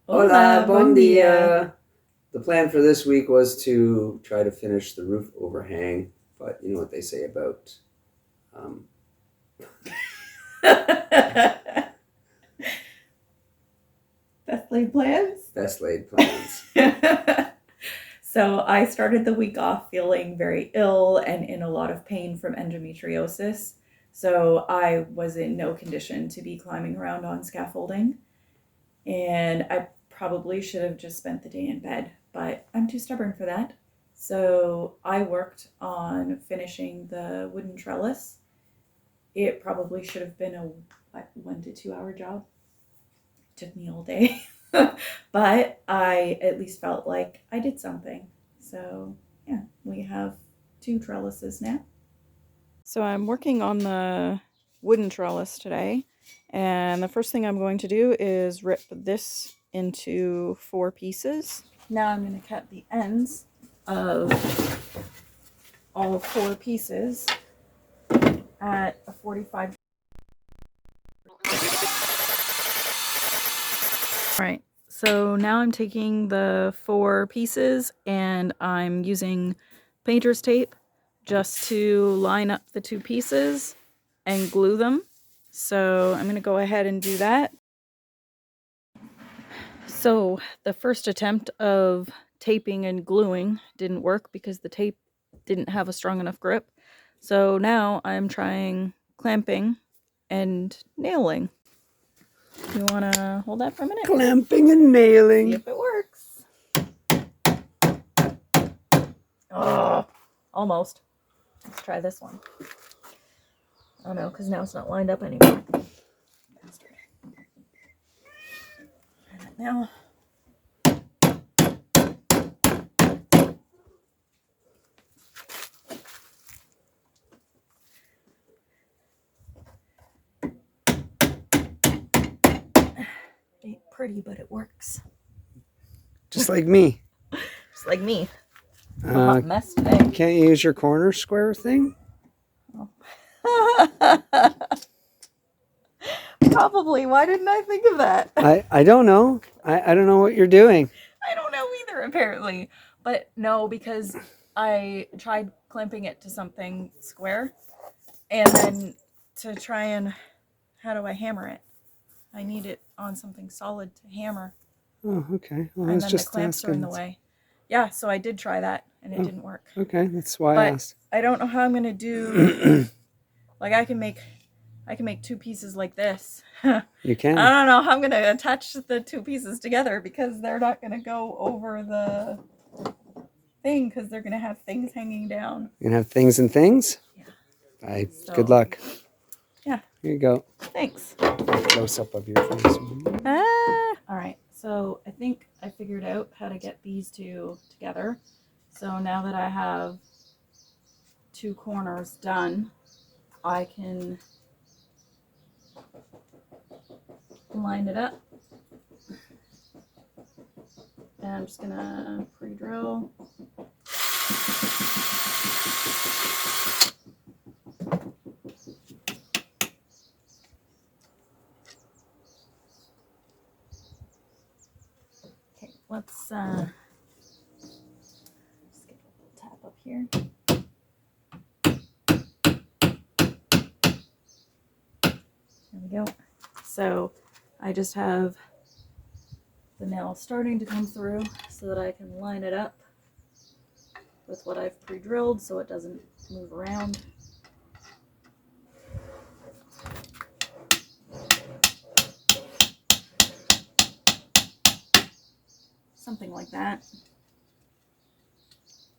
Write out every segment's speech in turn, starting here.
Hola, bon dia. The plan for this week was to try to finish the roof overhang, but you know what they say about best laid plans? Best laid plans. So I started the week off feeling very ill and in a lot of pain from endometriosis. So I was in no condition to be climbing around on scaffolding. And I probably should have just spent the day in bed, but I'm too stubborn for that. So I worked on finishing the wooden trellis. It probably should have been a 1 to 2 hour job. It took me all day. But I at least felt like I did something. So yeah, we have 2 trellises now. So I'm working on the wooden trellis today. And the first thing I'm going to do is rip this into 4 pieces. Now I'm going to cut the ends of all 4 pieces at a 45. Alright, so now I'm taking the 4 pieces and I'm using painter's tape just to line up the 2 pieces and glue them. So I'm going to go ahead and do that. So the first attempt of taping and gluing didn't work because the tape didn't have a strong enough grip. So now I'm trying clamping and nailing. You want to hold that for a minute? Clamping and nailing. See if it works. Oh, almost. Let's try this one. Oh no, because now it's not lined up anymore. Bastard. Try that now. Ain't pretty, but it works. Just like me. Just like me. I'm a hot mess today. Can't you use your corner square thing? Oh. Probably. Why didn't I think of that? I don't know. I don't know what you're doing. I don't know either, apparently. But no, because I tried clamping it to something square. And then to try and... How do I hammer it? I need it on something solid to hammer. Oh, okay. Well, and then the clamps are in the way. Yeah, so I did try that, and it didn't work. Okay, that's why I asked. I don't know how I'm gonna do. Like I can make 2 pieces like this. You can. I don't know how I'm gonna attach the 2 pieces together because they're not gonna go over the thing because they're gonna have things hanging down. You're gonna have things and things? Yeah. Good luck. Yeah. Here you go. Thanks. Close up of your face. All right. So I think I figured out how to get these 2 together. So now that I have 2 corners done, I can line it up. And I'm just gonna pre-drill. Okay, let's just get a little tap up here. There we go. So I just have the nail starting to come through so that I can line it up with what I've pre-drilled so it doesn't move around. Something like that.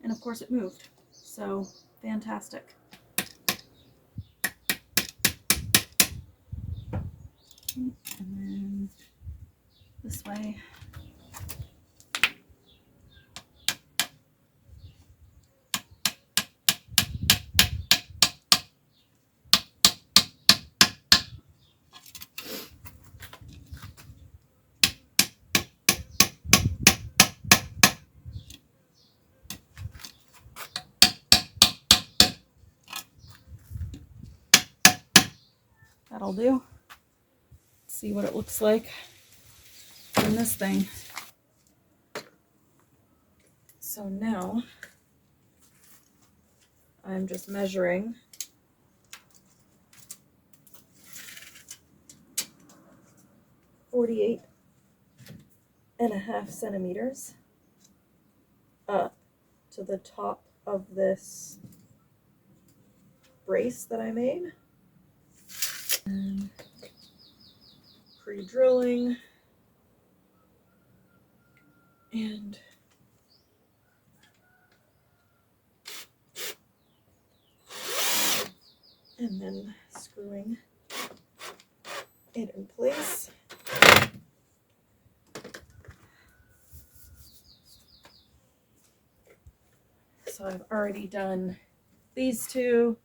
And of course it moved. So fantastic. this way. That'll do. Let's see what it looks like in this thing. So now I'm just measuring 48.5 centimeters up to the top of this brace that I made. And pre-drilling and then screwing it in place. So I've already done these two,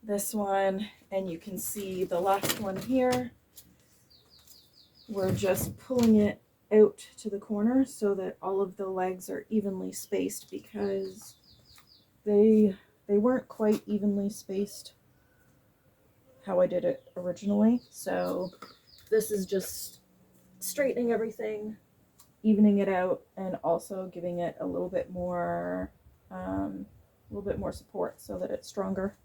this one, and you can see the last one here. We're just pulling it out to the corner so that all of the legs are evenly spaced, because they weren't quite evenly spaced how I did it originally. So this is just straightening everything, evening it out, and also giving it a little bit more support so that it's stronger.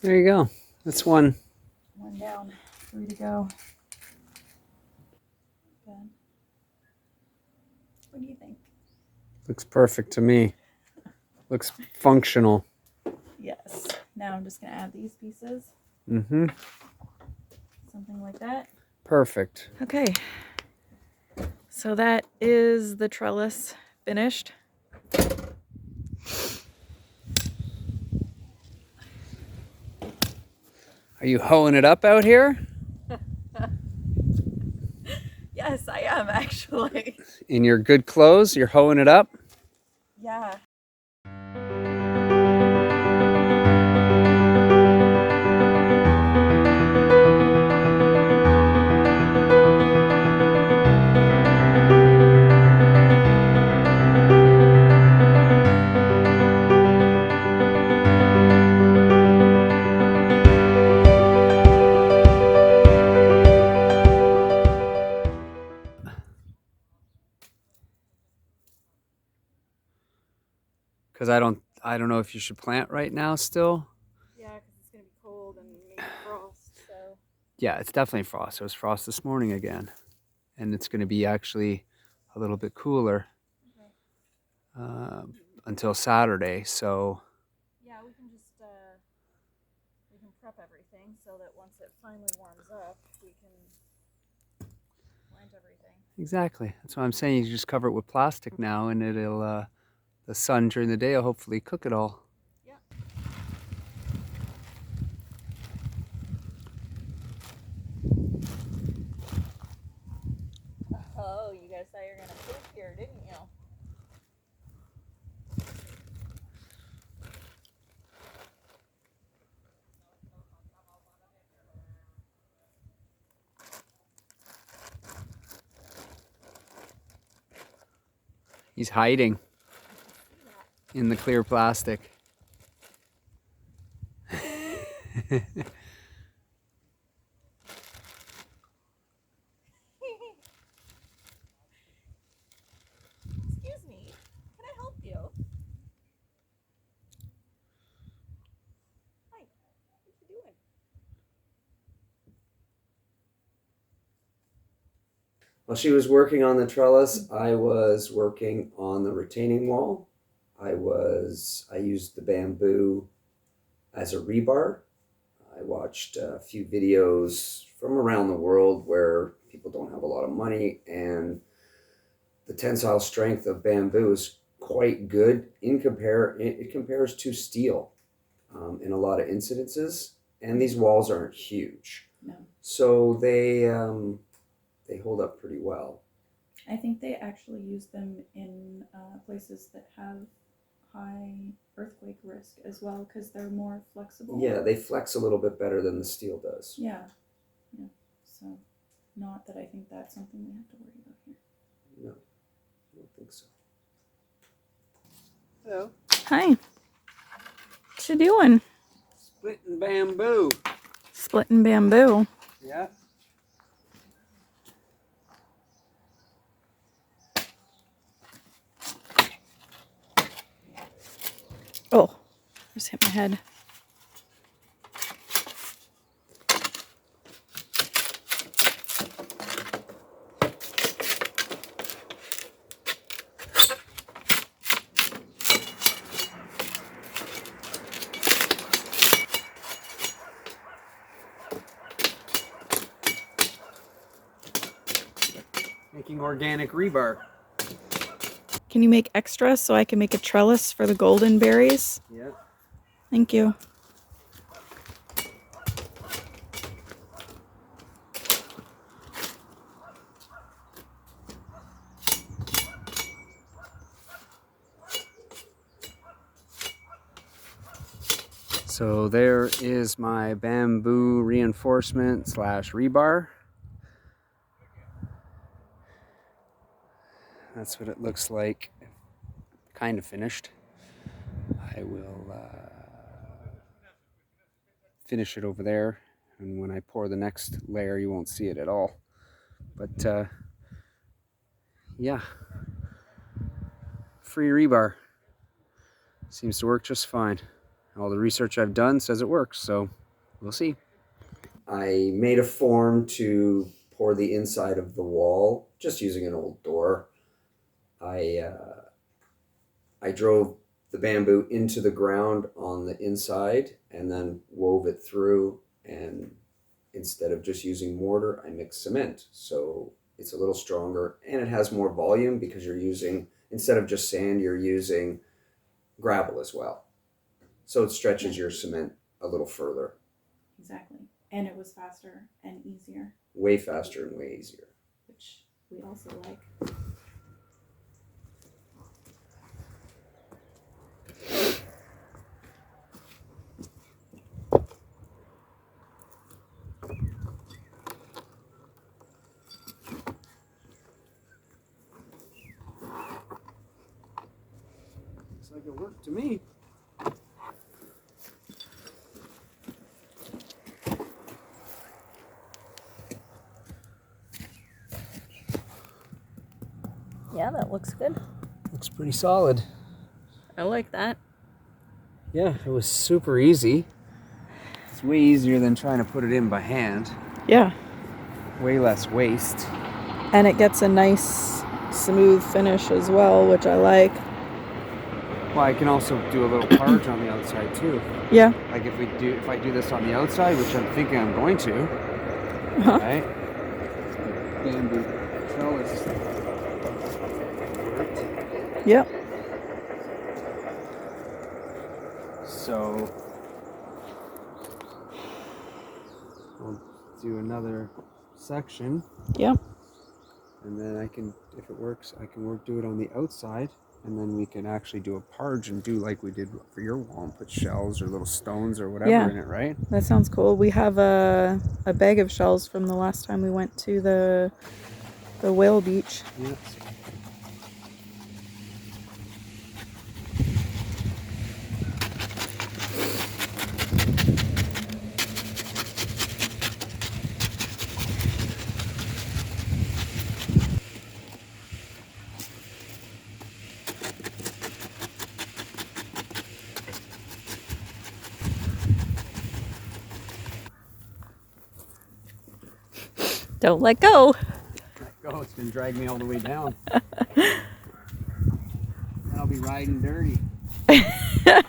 There you go. That's one. One down, 3 to go. Good. What do you think? Looks perfect to me. Looks functional. Yes. Now I'm just going to add these pieces. Mm-hmm. Something like that. Perfect. Okay. So that is the trellis finished. Are you hoeing it up out here? Yes, I am actually. In your good clothes, you're hoeing it up? Yeah. Because I don't know if you should plant right now still. Yeah, because it's going to be cold and maybe frost, so. Yeah, it's definitely frost. It was frost this morning again. And it's going to be actually a little bit cooler until Saturday. So Yeah, we can just prep everything so that once it finally warms up, we can plant everything. exactly. That's what I'm saying. You just cover it with plastic now, and it'll the sun during the day will hopefully cook it all. Yeah. Oh, you guys thought you were gonna poop here, didn't you? He's hiding in the clear plastic. Excuse me, can I help you? Hi, what you doing? While she was working on the trellis, I was working on the retaining wall. I used the bamboo as a rebar. I watched a few videos from around the world where people don't have a lot of money, and the tensile strength of bamboo is quite good it compares to steel in a lot of incidences, and these walls aren't huge. No. So they hold up pretty well. I think they actually use them in places that have high earthquake risk as well, because they're more flexible. Yeah, they flex a little bit better than the steel does. Yeah. So, not that I think that's something we have to worry about here. No, I don't think so. Hello. Hi. What you doing? Splitting bamboo. Splitting bamboo. Yeah. Oh, just hit my head. Making organic rebar. Can you make extra so I can make a trellis for the golden berries? Yeah. Thank you. So there is my bamboo reinforcement / rebar. That's what it looks like, kind of finished. I will finish it over there, and when I pour the next layer you won't see it at all. But yeah, free rebar. Seems to work just fine. All the research I've done says it works, so we'll see. I made a form to pour the inside of the wall, just using an old door. I drove the bamboo into the ground on the inside and then wove it through, and instead of just using mortar, I mixed cement. So it's a little stronger and it has more volume because you're using, instead of just sand, you're using gravel as well. So it stretches your cement a little further. Exactly. And it was faster and easier. Way faster and way easier. Which we also like. Looks like it worked to me. Yeah, that looks good. Looks pretty solid. I like that. Yeah, it was super easy. It's way easier than trying to put it in by hand. Yeah. Way less waste. And it gets a nice smooth finish as well, which I like. Well, I can also do a little parge on the outside too. Yeah. Like if I do this on the outside, which I'm thinking I'm going to, right? Bamboo trellis. Yep. So I'll do another section. Yep. And then I can, if it works, I can do it on the outside, and then we can actually do a parge and do like we did for your wall and put shells or little stones or whatever in it, right? That sounds cool. We have a bag of shells from the last time we went to the whale beach. Yeah. Don't let go. Let go. Oh, it's gonna drag me all the way down. And I'll be riding dirty. That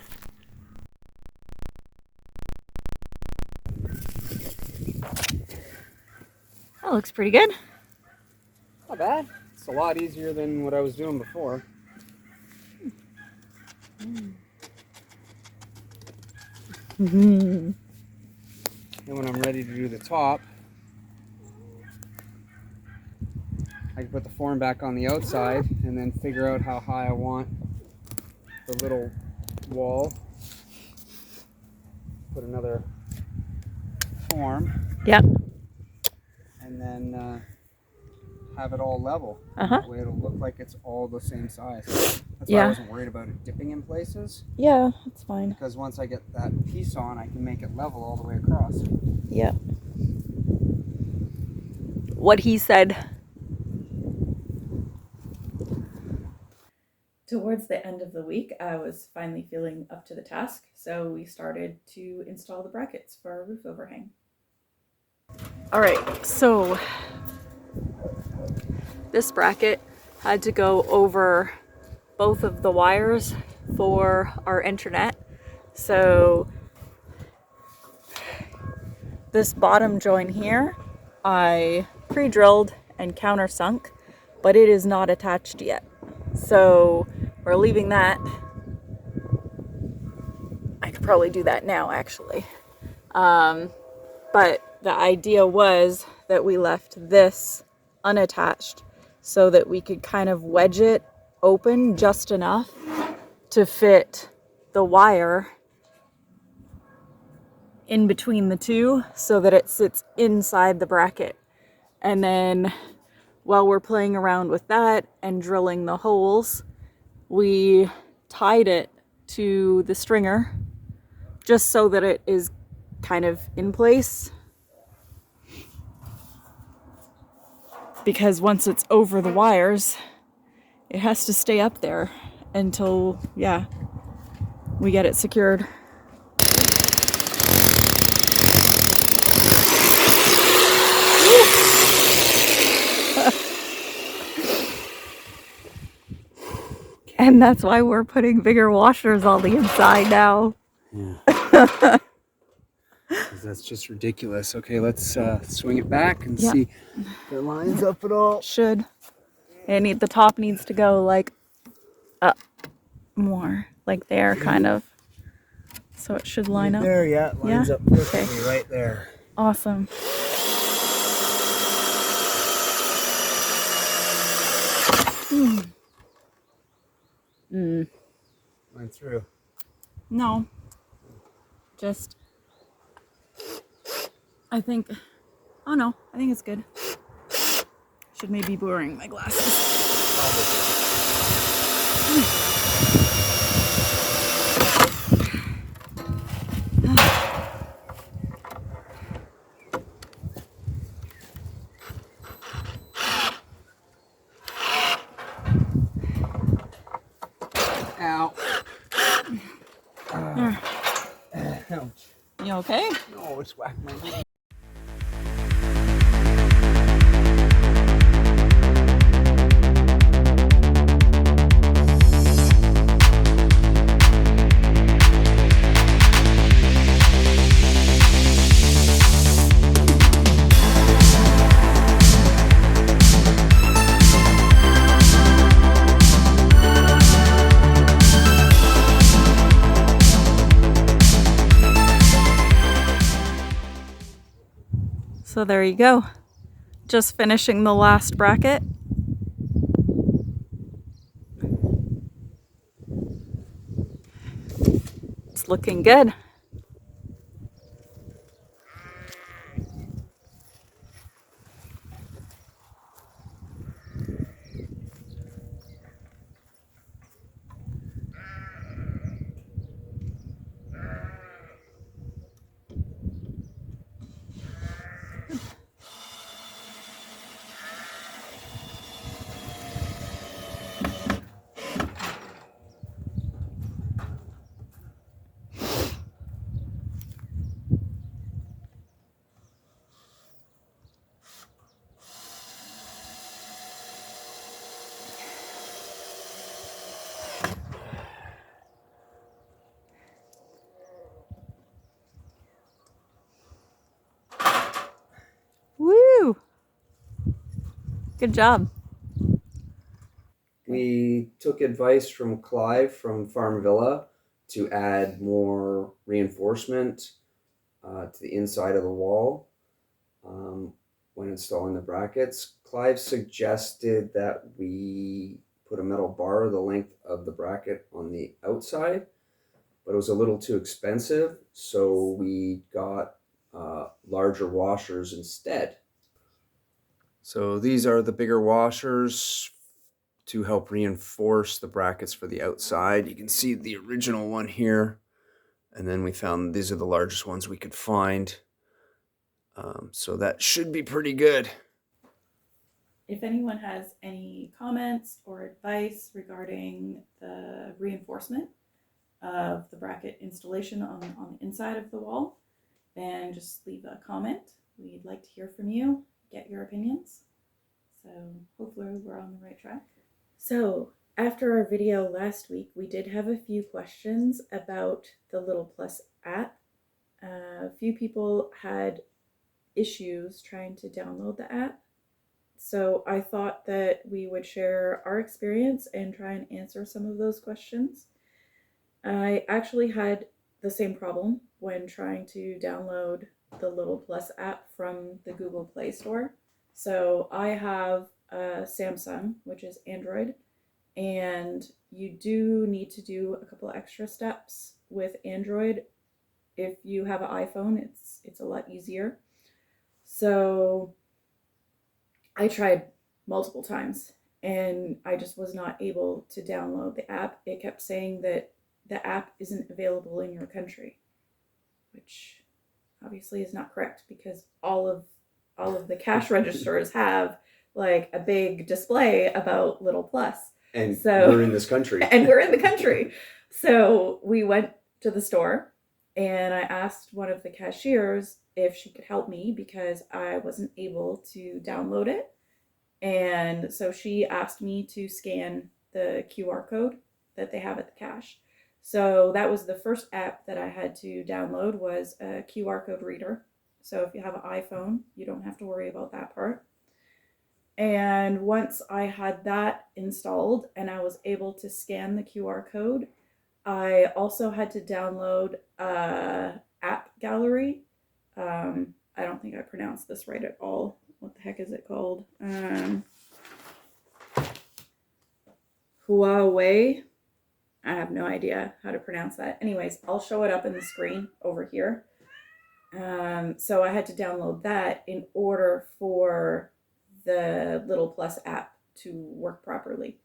looks pretty good. Not bad. It's a lot easier than what I was doing before. And when I'm ready to do the top, I can put the form back on the outside and then figure out how high I want the little wall. Put another form. Yep. And then have it all level. Uh-huh. That way it'll look like it's all the same size. That's why Yeah. I wasn't worried about it dipping in places. Yeah, that's fine. Because once I get that piece on, I can make it level all the way across. Yep. What he said. Towards the end of the week, I was finally feeling up to the task, so we started to install the brackets for our roof overhang. All right, so this bracket had to go over both of the wires for our internet. So this bottom joint here, I pre-drilled and countersunk, but it is not attached yet. So we're leaving that. I could probably do that now, actually. But the idea was that we left this unattached so that we could kind of wedge it open just enough to fit the wire in between the two so that it sits inside the bracket. And then while we're playing around with that and drilling the holes, we tied it to the stringer just so that it is kind of in place. Because once it's over the wires, it has to stay up there until, yeah, we get it secured. And that's why we're putting bigger washers on the inside now. Yeah. That's just ridiculous. Okay, let's swing it back and see if it lines up at all. Should. The top needs to go like up more, like there, kind of. So it should line Right up. there, yeah, it lines Yeah? up perfectly right there. Awesome. Went through. No. Just, I think it's good. Should maybe be wearing my glasses. Ow. Ouch. You okay? Oh, it's whacked my knee. So there you go. Just finishing the last bracket. It's looking good. Good job. We took advice from Clive from Farm Villa to add more reinforcement to the inside of the wall when installing the brackets. Clive suggested that we put a metal bar the length of the bracket on the outside, but it was a little too expensive, so we got larger washers instead. So these are the bigger washers to help reinforce the brackets for the outside. You can see the original one here, and then we found these are the largest ones we could find. So that should be pretty good. If anyone has any comments or advice regarding the reinforcement of the bracket installation on the inside of the wall, then just leave a comment. We'd like to hear from you, get your opinions. So hopefully we're on the right track. So after our video last week, we did have a few questions about the Lidl Plus app. A few people had issues trying to download the app. So I thought that we would share our experience and try and answer some of those questions. I actually had the same problem when trying to download the Lidl Plus app from the Google Play Store. So I have a Samsung, which is Android, and you do need to do a couple extra steps with Android. If you have an iPhone, it's a lot easier. So I tried multiple times and I just was not able to download the app. It kept saying that the app isn't available in your country, which obviously is not correct because all of the cash registers have like a big display about Lidl Plus. And so, we're in this country. And we're in the country. So we went to the store and I asked one of the cashiers if she could help me because I wasn't able to download it. And so she asked me to scan the QR code that they have at the cash. So that was the first app that I had to download, was a QR code reader. So if you have an iPhone, you don't have to worry about that part. And once I had that installed and I was able to scan the QR code, I also had to download app gallery. I don't think I pronounced this right at all. What the heck is it called? Huawei. I have no idea how to pronounce that. Anyways, I'll show it up in the screen over here. So I had to download that in order for the Lidl Plus app to work properly.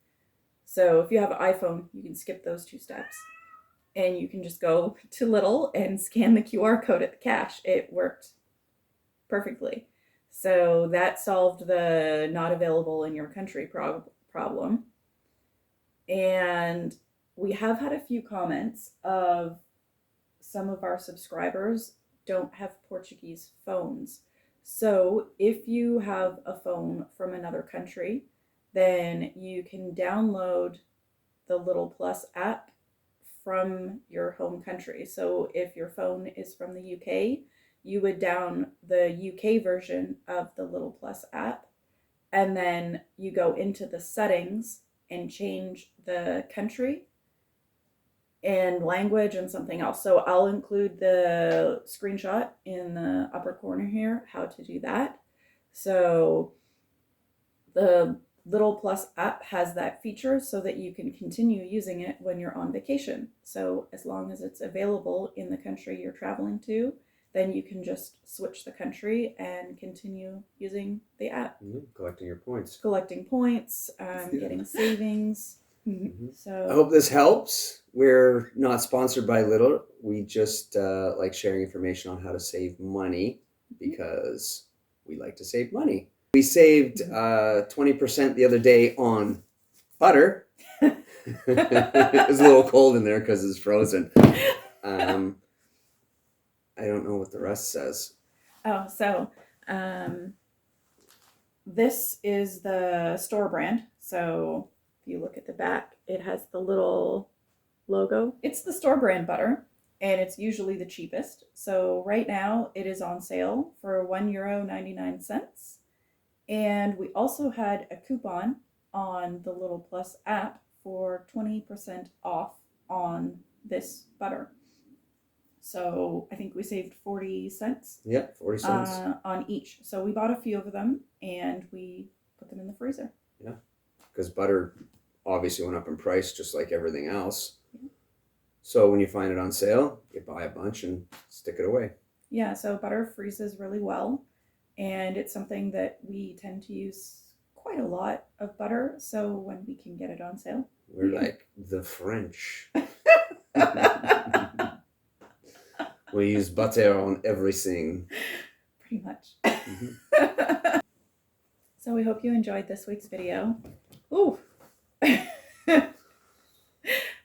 So if you have an iPhone, you can skip those two steps and you can just go to Lidl and scan the QR code at the cash. It worked perfectly. So that solved the not available in your country problem. And we have had a few comments of some of our subscribers don't have Portuguese phones. So if you have a phone from another country, then you can download the Lidl Plus app from your home country. So if your phone is from the UK, you would down the UK version of the Lidl Plus app, and then you go into the settings and change the country and language and something else. So I'll include the screenshot in the upper corner here, how to do that. So the Lidl Plus app has that feature so that you can continue using it when you're on vacation. So as long as it's available in the country you're traveling to, then you can just switch the country and continue using the app. Collecting your points. Collecting points, getting savings. So I hope this helps. We're not sponsored by Lidl. We just like sharing information on how to save money because we like to save money. We saved 20% the other day on butter. It was a little cold in there because it's frozen. I don't know what the rest says. Oh, so this is the store brand. So if you look at the back, it has the little logo. It's the store brand butter, and it's usually the cheapest. So right now it is on sale for €1.99. And we also had a coupon on the Little Plus app for 20% off on this butter. So I think we saved 40 cents. Yep, 40 cents. On each. So we bought a few of them and we put them in the freezer. Yeah, because butter obviously went up in price just like everything else. Yeah. So when you find it on sale, you buy a bunch and stick it away. Yeah, so butter freezes really well. And it's something that we tend to use quite a lot of butter. So when we can get it on sale, We're like the French. We use butter on everything. Pretty much. Mm-hmm. So we hope you enjoyed this week's video. Ooh.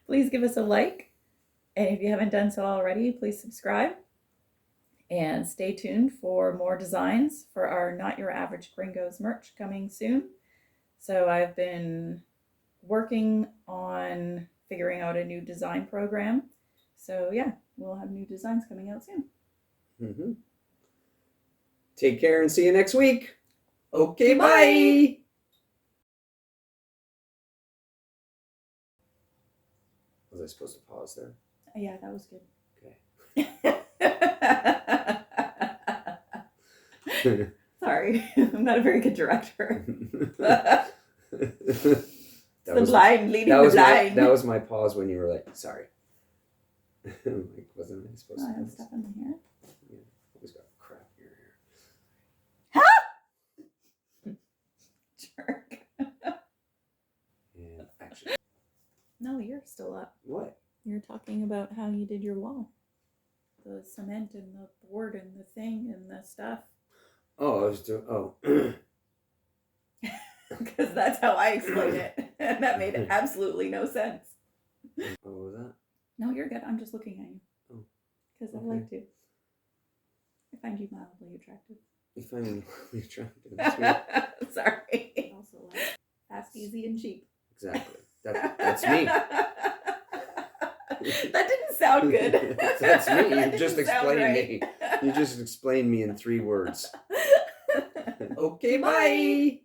Please give us a like. And if you haven't done so already, please subscribe. And stay tuned for more designs for our Not Your Average Gringos merch coming soon. So I've been working on figuring out a new design program. So yeah, we'll have new designs coming out soon. Mm-hmm. Take care and see you next week. Okay, Bye. bye. Was I supposed to pause there? Yeah, that was good. Okay. Sorry, I'm not a very good director. That The blind leading the blind. that was my pause when you were like, sorry. Like, wasn't I supposed Oh, I to? have stuff in my hair. Yeah, always got crap in your hair. Jerk. And action. No, you're still up. What? You're talking about how you did your wall. The cement and the board and the thing and the stuff. Oh, I was doing. Oh. Because that's how I explain it. And that made absolutely no sense. What was that? No, you're good. I'm just looking at you. Oh. Because Okay. I like to. I find you mildly attractive. You find me really attractive. That's me. Sorry. Also like fast, easy, and cheap. Exactly. That's me. That didn't sound good. That's me. You That just didn't sound explained right. me. You just explained me in 3 words. Okay, bye.